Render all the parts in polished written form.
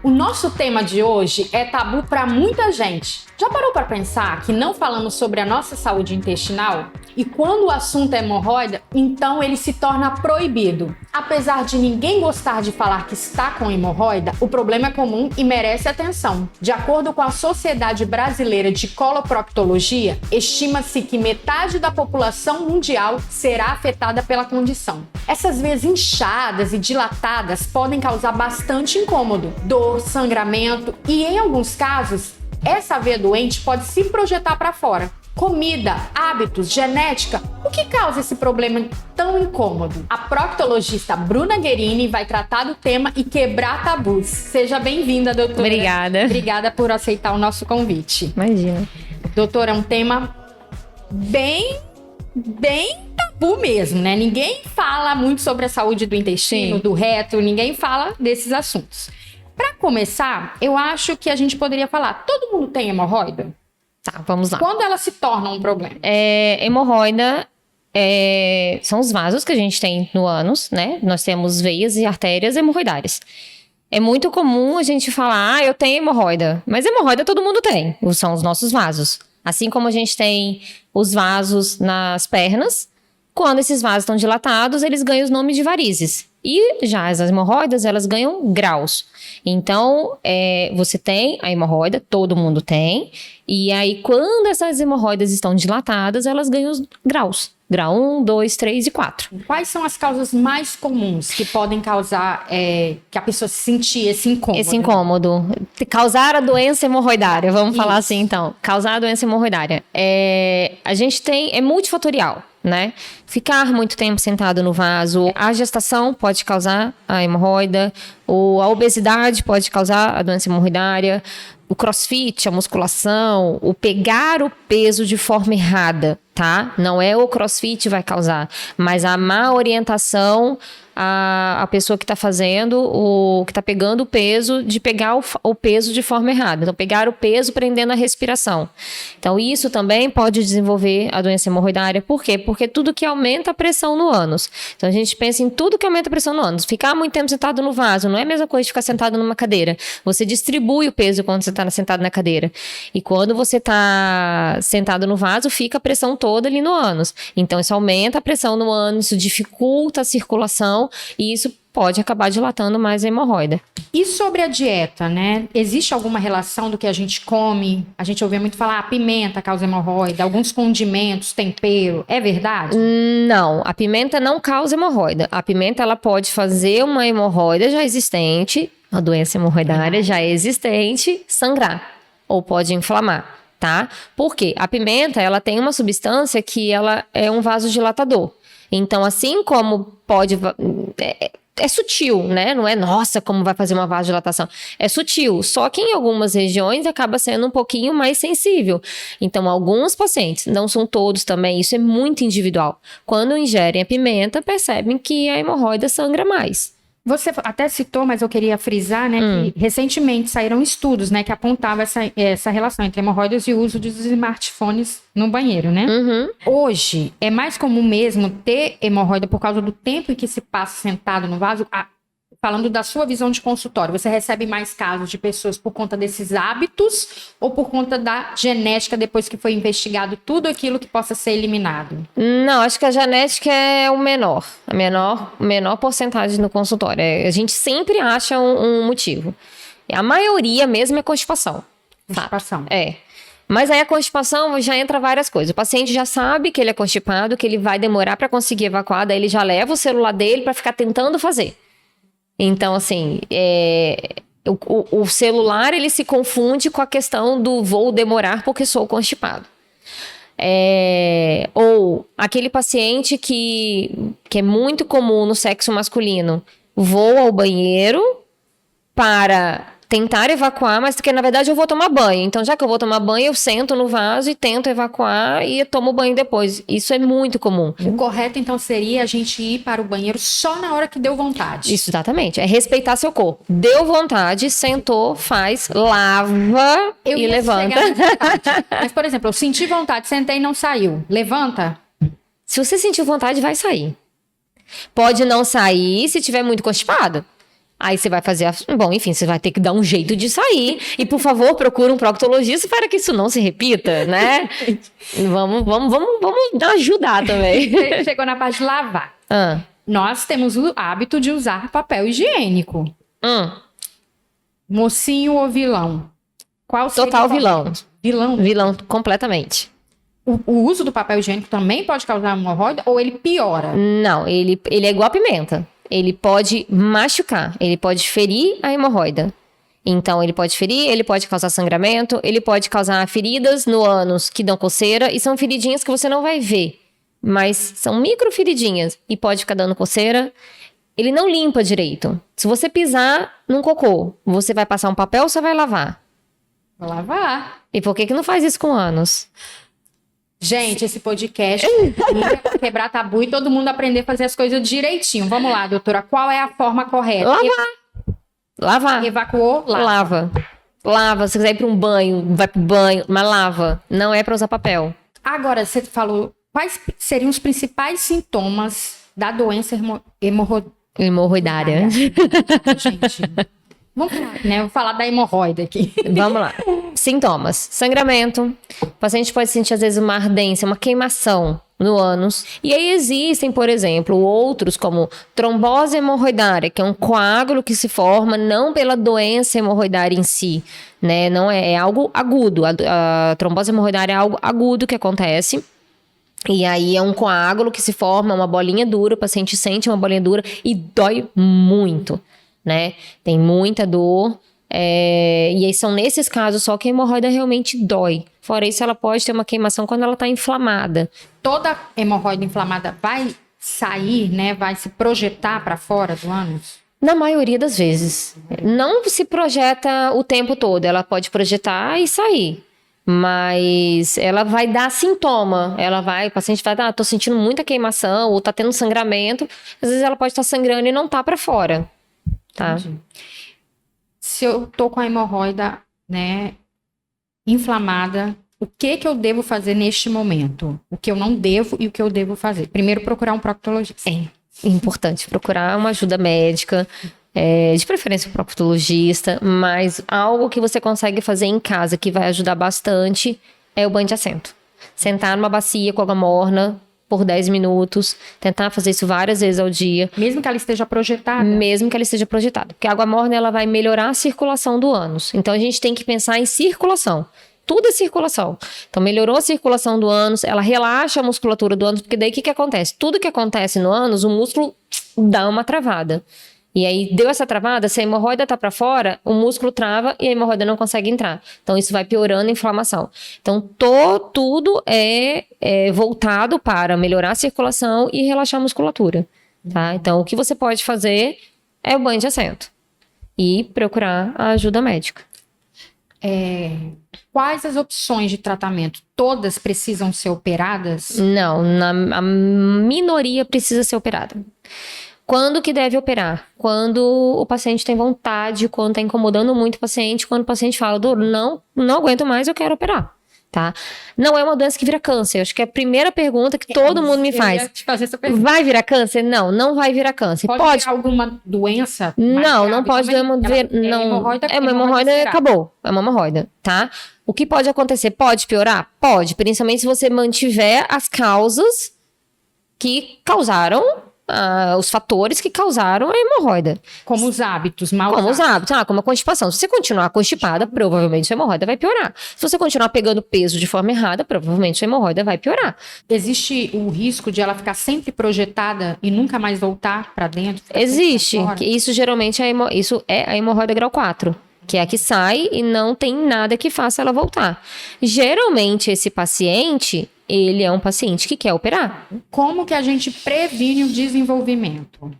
O nosso tema de hoje é tabu para muita gente. Já parou para pensar que não falamos sobre a nossa saúde intestinal? E quando o assunto é hemorroida, então ele se torna proibido. Apesar de ninguém gostar de falar que está com hemorroida, o problema é comum e merece atenção. De acordo com a Sociedade Brasileira de Coloproctologia, estima-se que metade da população mundial será afetada pela condição. Essas veias inchadas e dilatadas podem causar bastante incômodo, dor, sangramento e, em alguns casos, essa veia doente pode se projetar para fora. Comida, hábitos, genética, o que causa esse problema tão incômodo? A proctologista Bruna Guerini vai tratar do tema e quebrar tabus. Seja bem-vinda, doutora. Obrigada. Obrigada por aceitar o nosso convite. Imagina. Doutora, é um tema bem tabu mesmo, né? Ninguém fala muito sobre a saúde do intestino, do reto, ninguém fala desses assuntos. Para começar, eu acho que a gente poderia falar, todo mundo tem hemorroida? Tá, vamos lá. Quando ela se torna um problema? Hemorroida são os vasos que a gente tem no ânus, né? Nós temos veias e artérias hemorroidárias. É muito comum a gente falar, eu tenho hemorroida. Mas hemorroida todo mundo tem, são os nossos vasos. Assim como a gente tem os vasos nas pernas, quando esses vasos estão dilatados, eles ganham os nomes de varizes. E já as hemorroidas, elas ganham graus. Então, você tem a hemorroida, todo mundo tem. E aí, quando essas hemorroidas estão dilatadas, elas ganham os graus. Grau 1, 2, 3 e 4. Quais são as causas mais comuns que podem causar que a pessoa sentir esse incômodo? Esse incômodo. Causar a doença hemorroidária, vamos falar assim então. Causar a doença hemorroidária. A gente é multifatorial, né? Ficar muito tempo sentado no vaso. A gestação pode causar a hemorroida. A obesidade pode causar a doença hemorroidária. O crossfit, a musculação, o pegar o peso de forma errada, tá? Não é o crossfit vai causar, mas a má orientação, a pessoa que está fazendo, que está pegando o peso, de pegar o peso de forma errada. Então, pegar o peso prendendo a respiração. Então, isso também pode desenvolver a doença hemorroidária. Por quê? Porque tudo que aumenta a pressão no ânus. Então, a gente pensa em tudo que aumenta a pressão no ânus. Ficar muito tempo sentado no vaso não é a mesma coisa de ficar sentado numa cadeira. Você distribui o peso quando você está sentado na cadeira. E quando você está sentado no vaso, fica a pressão toda ali no ânus. Então, isso aumenta a pressão no ânus, isso dificulta a circulação e isso pode acabar dilatando mais a hemorroida. E sobre a dieta, né? Existe alguma relação do que a gente come? A gente ouve muito falar, pimenta causa hemorroida, alguns condimentos, tempero. É verdade? Não, a pimenta não causa hemorroida. A pimenta, ela pode fazer uma hemorroida já existente, uma doença hemorroidária já existente, sangrar. Ou pode inflamar, tá? Por quê? A pimenta, ela tem uma substância que ela é um vasodilatador. Então, assim como pode... É sutil, né? Não é, nossa, como vai fazer uma vasodilatação. É sutil, só que em algumas regiões acaba sendo um pouquinho mais sensível. Então, alguns pacientes, não são todos também, isso é muito individual. Quando ingerem a pimenta, percebem que a hemorroida sangra mais. Você até citou, mas eu queria frisar, né, que recentemente saíram estudos, né, que apontavam essa relação entre hemorroidas e o uso dos smartphones no banheiro, né? Hoje, é mais comum mesmo ter hemorroida por causa do tempo em que se passa sentado no vaso? Falando da sua visão de consultório, você recebe mais casos de pessoas por conta desses hábitos ou por conta da genética depois que foi investigado tudo aquilo que possa ser eliminado? Não, acho que a genética é a menor porcentagem no consultório. A gente sempre acha um motivo. A maioria mesmo é constipação. Constipação. Mas aí a constipação já entra várias coisas. O paciente já sabe que ele é constipado, que ele vai demorar para conseguir evacuar, daí ele já leva o celular dele para ficar tentando fazer. Então, assim, o celular, ele se confunde com a questão do vou demorar porque sou constipado. Ou aquele paciente que é muito comum no sexo masculino, vou ao banheiro para tentar evacuar, mas que na verdade eu vou tomar banho. Então, já que eu vou tomar banho, eu sento no vaso e tento evacuar e tomo banho depois. Isso é muito comum. O correto, então, seria a gente ir para o banheiro só na hora que deu vontade. Isso, exatamente. É respeitar seu corpo. Deu vontade, sentou, faz, lava e levanta. Mas, por exemplo, eu senti vontade, sentei e não saiu. Levanta? Se você sentir vontade, vai sair. Pode não sair se tiver muito constipado. Aí você vai fazer Bom, enfim, você vai ter que dar um jeito de sair. E, por favor, procure um proctologista para que isso não se repita, né? Vamos ajudar também. Chegou na parte de lavar. Ah. Nós temos o hábito de usar papel higiênico. Mocinho ou vilão? Qual seria Total o vilão. Vilão? Vilão, completamente. O uso do papel higiênico também pode causar hemorroida ou ele piora? Não, ele é igual a pimenta. Ele pode machucar, ele pode ferir a hemorroida. Então, ele pode ferir, ele pode causar sangramento, ele pode causar feridas no ânus que dão coceira, e são feridinhas que você não vai ver, mas são micro feridinhas e pode ficar dando coceira. Ele não limpa direito. Se você pisar num cocô, você vai passar um papel ou você vai lavar? Vou lavar. E por que não faz isso com o ânus? Gente, esse podcast é pra quebrar tabu e todo mundo aprender a fazer as coisas direitinho. Vamos lá, doutora. Qual é a forma correta? Lavar. Evacuou? Lava. Se quiser ir para um banho, vai pro banho, mas lava. Não é para usar papel. Agora, você falou, quais seriam os principais sintomas da doença Hemorroidária. Gente, vamos lá, né? Vou falar da hemorroida aqui. Vamos lá. Sintomas. Sangramento. O paciente pode sentir, às vezes, uma ardência, uma queimação no ânus. E aí existem, por exemplo, outros como trombose hemorroidária, que é um coágulo que se forma não pela doença hemorroidária em si, né? Não é algo agudo. A trombose hemorroidária é algo agudo que acontece. E aí é um coágulo que se forma, uma bolinha dura, o paciente sente uma bolinha dura e dói muito, né? Tem muita dor. E aí são nesses casos só que a hemorroida realmente dói. Fora isso, ela pode ter uma queimação quando ela está inflamada. Toda hemorroida inflamada vai sair, né? Vai se projetar para fora do ânus? Na maioria das vezes. Não se projeta o tempo todo. Ela pode projetar e sair. Mas ela vai dar sintoma. O paciente vai tô sentindo muita queimação ou tá tendo sangramento. Às vezes ela pode estar sangrando e não tá para fora. Tá? Entendi. Se eu tô com a hemorroida, né, inflamada, o que eu devo fazer neste momento? O que eu não devo e o que eu devo fazer? Primeiro, procurar um proctologista. É importante procurar uma ajuda médica, de preferência um proctologista, mas algo que você consegue fazer em casa que vai ajudar bastante é o banho de assento. Sentar numa bacia com água morna por 10 minutos, tentar fazer isso várias vezes ao dia. Mesmo que ela esteja projetada? Mesmo que ela esteja projetada. Porque a água morna, ela vai melhorar a circulação do ânus. Então, a gente tem que pensar em circulação. Tudo é circulação. Então, melhorou a circulação do ânus, ela relaxa a musculatura do ânus, porque daí o que acontece? Tudo que acontece no ânus, o músculo dá uma travada. E aí, deu essa travada, se a hemorroida tá para fora, o músculo trava e a hemorroida não consegue entrar. Então, isso vai piorando a inflamação. Então, tudo é voltado para melhorar a circulação e relaxar a musculatura, tá? Então, o que você pode fazer é o banho de assento e procurar a ajuda médica. Quais as opções de tratamento? Todas precisam ser operadas? Não, a minoria precisa ser operada. Quando que deve operar? Quando o paciente tem vontade, quando está incomodando muito o paciente, quando o paciente fala, não aguento mais, eu quero operar, tá? Não é uma doença que vira câncer. Eu acho que é a primeira pergunta que todo mundo me faz. Eu ia te fazer essa pergunta. Vai virar câncer? Não vai virar câncer. Pode virar alguma doença? Não pode virar hemorroida. É uma hemorroida, acabou. É uma hemorroida, tá? O que pode acontecer? Pode piorar? Pode, principalmente se você mantiver as causas que causaram os fatores que causaram a hemorroida. Como os hábitos, como os hábitos, como a constipação. Se você continuar constipada, provavelmente a hemorroida vai piorar. Se você continuar pegando peso de forma errada, provavelmente a hemorroida vai piorar. Existe o risco de ela ficar sempre projetada e nunca mais voltar para dentro? Existe. Isso geralmente isso é a hemorroida grau 4. Que é a que sai e não tem nada que faça ela voltar. Geralmente, esse paciente, ele é um paciente que quer operar. Como que a gente previne o desenvolvimento?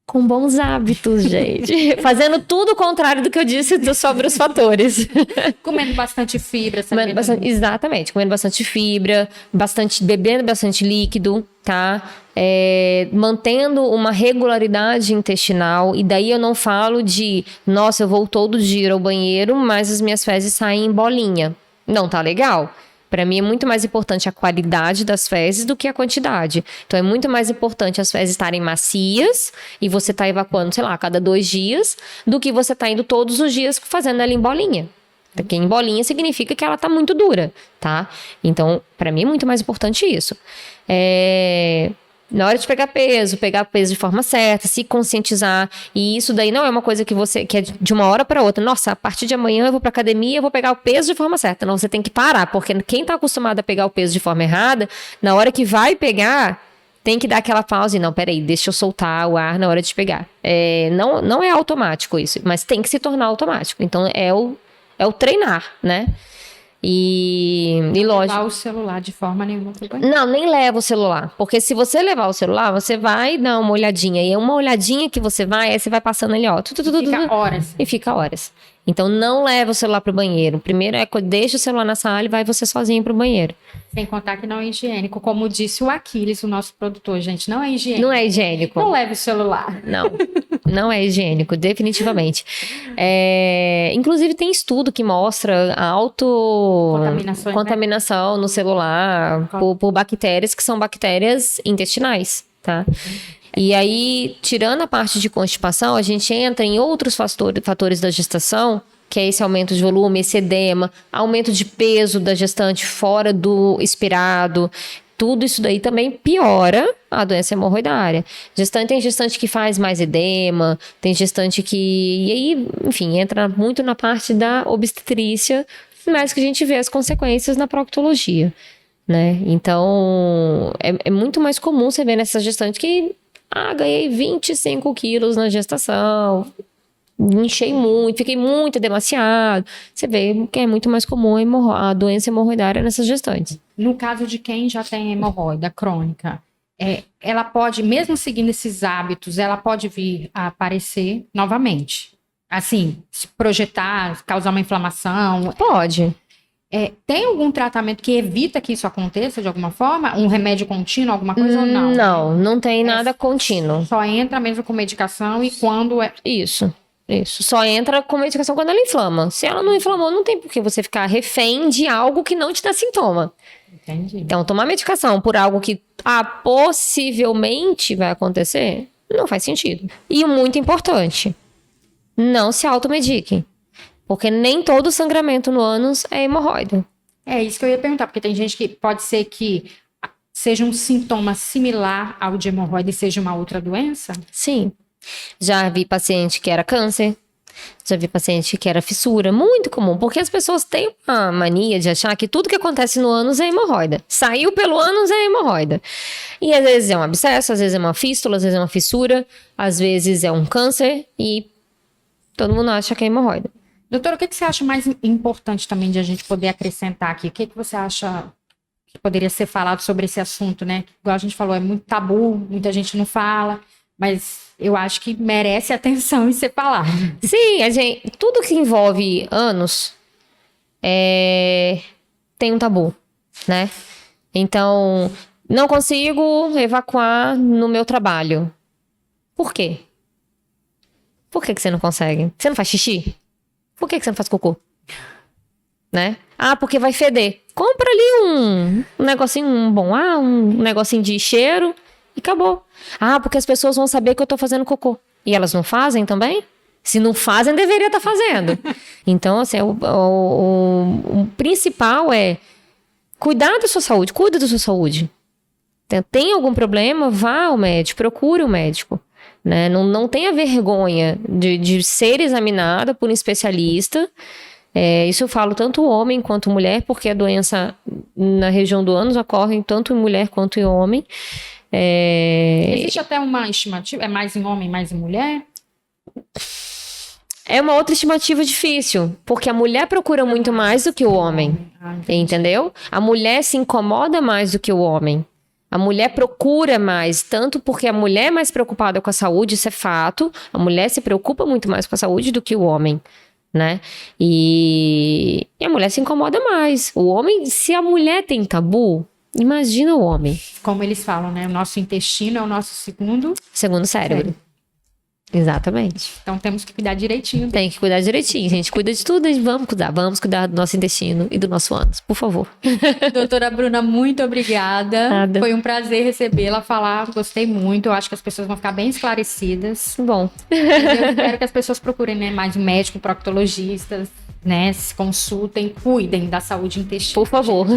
Com bons hábitos, gente. Fazendo tudo o contrário do que eu disse sobre os fatores. Comendo bastante fibra. Exatamente. Comendo bastante fibra, bebendo bastante líquido, tá? Mantendo uma regularidade intestinal. E daí eu não falo de, nossa, eu vou todo dia ao banheiro, mas as minhas fezes saem em bolinha. Não tá legal? Para mim é muito mais importante a qualidade das fezes do que a quantidade. Então é muito mais importante as fezes estarem macias e você tá evacuando, sei lá, a cada 2 dias, do que você tá indo todos os dias fazendo ela em bolinha. Porque em bolinha significa que ela tá muito dura, tá? Então, para mim é muito mais importante isso. Na hora de pegar peso de forma certa, se conscientizar. E isso daí não é uma coisa que é de uma hora para outra. Nossa, a partir de amanhã eu vou pra academia, eu vou pegar o peso de forma certa. Não, você tem que parar, porque quem tá acostumado a pegar o peso de forma errada, na hora que vai pegar, tem que dar aquela pausa e não, peraí, deixa eu soltar o ar na hora de pegar. Não é automático isso, mas tem que se tornar automático. Então é o treinar, né? E lógico. Levar o celular de forma nenhuma pro banho. Não, nem leva o celular. Porque se você levar o celular, você vai dar uma olhadinha. E é uma olhadinha que você vai, aí você vai passando ali, ó. Fica horas. E fica horas. Então não leva o celular pro banheiro. Primeiro deixa o celular na sala e vai você sozinho pro banheiro. Sem contar que não é higiênico. Como disse o Aquiles, o nosso produtor, gente, não é higiênico. Não é higiênico. Não leve o celular. Não é higiênico, definitivamente. Inclusive tem estudo que mostra a contaminação no celular por bactérias que são bactérias intestinais, tá? E aí, tirando a parte de constipação, a gente entra em outros fatores da gestação, que é esse aumento de volume, esse edema, aumento de peso da gestante fora do esperado. Tudo isso daí também piora a doença hemorroidária. Tem gestante que faz mais edema, tem gestante que... E aí, enfim, entra muito na parte da obstetrícia, mas que a gente vê as consequências na proctologia, né? Então, é muito mais comum você ver nessa gestante que... ganhei 25 quilos na gestação, inchei muito, fiquei muito demasiado. Você vê que é muito mais comum a doença hemorroidária nessas gestantes. No caso de quem já tem hemorroida crônica, ela pode, mesmo seguindo esses hábitos, ela pode vir a aparecer novamente. Assim, se projetar, causar uma inflamação. Pode. Tem algum tratamento que evita que isso aconteça de alguma forma? Um remédio contínuo, alguma coisa ou não? Não tem nada contínuo. Só entra mesmo com medicação e quando é... Isso. Só entra com medicação quando ela inflama. Se ela não inflamou, não tem por que você ficar refém de algo que não te dá sintoma. Entendi. Então, tomar medicação por algo que possivelmente vai acontecer, não faz sentido. E o muito importante, não se automediquem. Porque nem todo sangramento no ânus é hemorroida. É isso que eu ia perguntar, porque tem gente que pode ser que seja um sintoma similar ao de hemorroida e seja uma outra doença? Sim. Já vi paciente que era câncer, já vi paciente que era fissura, muito comum, porque as pessoas têm a mania de achar que tudo que acontece no ânus é hemorroida. Saiu pelo ânus é hemorroida. E às vezes é um abscesso, às vezes é uma fístula, às vezes é uma fissura, às vezes é um câncer e todo mundo acha que é hemorroida. Doutora, o que você acha mais importante também de a gente poder acrescentar aqui? O que você acha que poderia ser falado sobre esse assunto, né? Igual a gente falou, é muito tabu, muita gente não fala, mas eu acho que merece atenção e ser falado. Sim, tudo que envolve ânus tem um tabu, né? Então, não consigo evacuar no meu trabalho. Por quê? Por que você não consegue? Você não faz xixi? Por que você não faz cocô? Né? Porque vai feder. Compra ali um negocinho, um negocinho de cheiro e acabou. Porque as pessoas vão saber que eu tô fazendo cocô. E elas não fazem também? Se não fazem, deveria estar fazendo. Então, assim, o principal é cuidar da sua saúde. Cuida da sua saúde. Tem algum problema? Vá ao médico. Procure o médico. Né? Não tenha vergonha de ser examinada por um especialista. Isso eu falo tanto homem quanto mulher, porque a doença na região do ânus ocorre tanto em mulher quanto em homem. Existe até uma estimativa? É mais em homem, mais em mulher? É uma outra estimativa difícil, porque a mulher procura muito mais do que o homem. Entendeu? A mulher se incomoda mais do que o homem. A mulher procura mais, tanto porque a mulher é mais preocupada com a saúde, isso é fato. A mulher se preocupa muito mais com a saúde do que o homem, né? E a mulher se incomoda mais. O homem, se a mulher tem tabu, imagina o homem. Como eles falam, né? O nosso intestino é o nosso segundo cérebro. Exatamente. Então temos que cuidar direitinho. Tem que cuidar direitinho, gente. Cuida de tudo, vamos cuidar do nosso intestino e do nosso ânus, por favor. Doutora Bruna, muito obrigada. Nada. Foi um prazer recebê-la, falar, gostei muito. Eu acho que as pessoas vão ficar bem esclarecidas. Bom. Eu espero que as pessoas procurem, né, mais um médico, proctologistas, né, se consultem, cuidem da saúde intestinal. Por favor.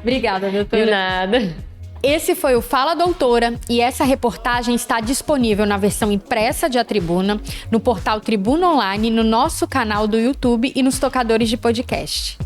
Obrigada, doutora. De nada. Esse foi o Fala Doutora e essa reportagem está disponível na versão impressa de A Tribuna, no portal Tribuna Online, no nosso canal do YouTube e nos tocadores de podcast.